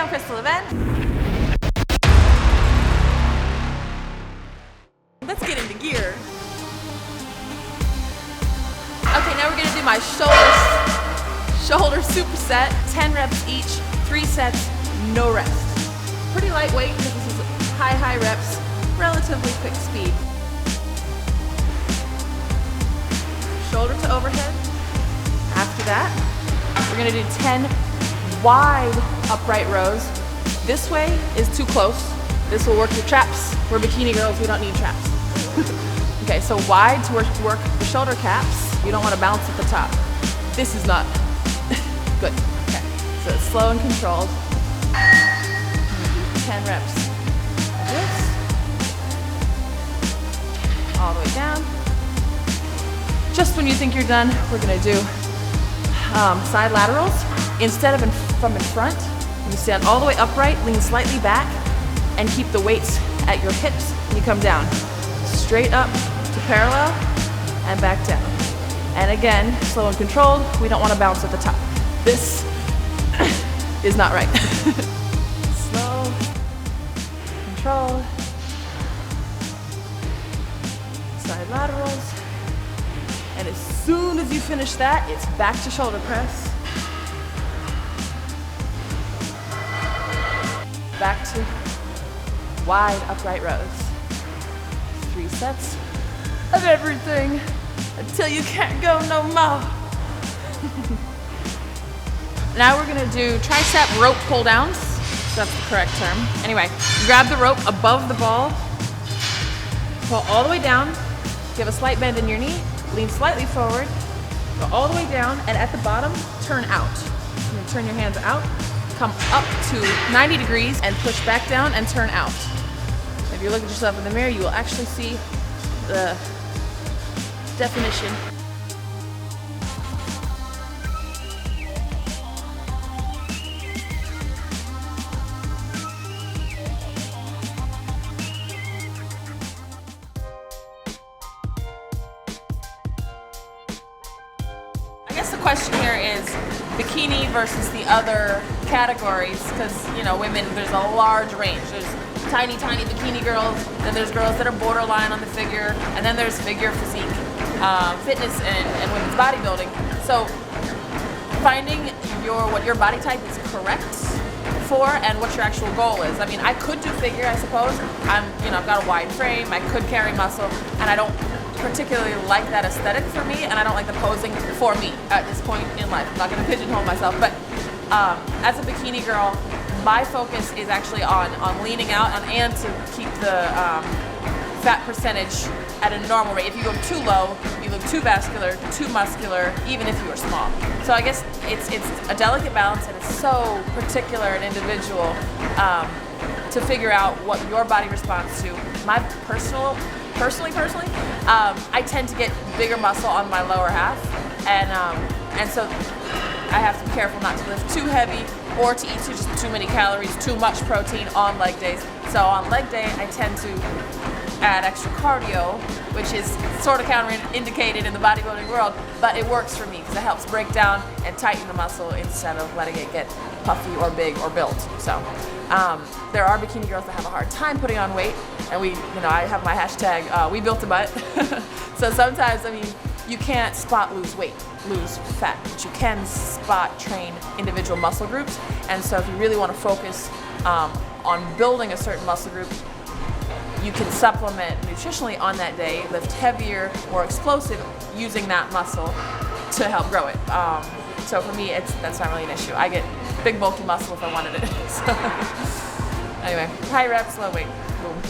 I'm Krystal Lavenne. Let's get into gear. Okay, now we're gonna do my shoulder superset, 10 reps each, 3 sets, no rest. Pretty lightweight because this is high reps, relatively quick speed. Shoulder to overhead. After that, we're gonna do 10 wide upright rows. This way is too close. This will work your traps. We're bikini girls, we don't need traps. Okay, so wide to work the shoulder caps. You don't want to bounce at the top. This is not good. Okay, so it's slow and controlled. 10 reps of this. All the way down. Just when you think you're done, we're gonna do side laterals. Instead of from in front, you stand all the way upright, lean slightly back, and keep the weights at your hips, and you come down. Straight up to parallel, and back down. And again, slow and controlled, we don't want to bounce at the top. This is not right. Slow, controlled, side laterals. And as soon as you finish that, it's back to shoulder press. Back to wide upright rows. 3 sets of everything until you can't go no more. Now we're gonna do tricep rope pull downs. That's the correct term. Anyway, grab the rope above the ball, pull all the way down, give a slight bend in your knee, lean slightly forward, go all the way down, and at the bottom, turn out. You're gonna turn your hands out, come up to 90 degrees and push back down and turn out. If you look at yourself in the mirror, you will actually see the definition. I guess the question here is bikini versus the other categories, because women, there's a large range. There's tiny bikini girls, then there's girls that are borderline on the figure, and then there's figure, physique, fitness, and women's bodybuilding. So finding what your body type is correct for and what your actual goal is. I mean, I could do figure, I suppose. I've got a wide frame, I could carry muscle, and I don't particularly like that aesthetic for me, and I don't like the posing for me at this point in life. I'm not gonna pigeonhole myself, but as a bikini girl, my focus is actually on leaning out and to keep the fat percentage at a normal rate. If you go too low, you look too vascular, too muscular, even if you are small. So I guess it's a delicate balance, and it's so particular and individual to figure out what your body responds to. My personally, I tend to get bigger muscle on my lower half, and so I have to be careful not to lift too heavy or to eat just too many calories, too much protein on leg days. So on leg day, I tend to add extra cardio, which is sort of counterindicated in the bodybuilding world, but it works for me because it helps break down and tighten the muscle instead of letting it get puffy or big or built. So there are bikini girls that have a hard time putting on weight, and I have my hashtag, we built a butt. So sometimes, you can't spot lose fat, but you can spot train individual muscle groups. And so if you really want to focus on building a certain muscle group, you can supplement nutritionally on that day, lift heavier, more explosive, using that muscle to help grow it. So for me, that's not really an issue. I get big bulky muscle if I wanted it. So anyway, high reps, low weight, boom.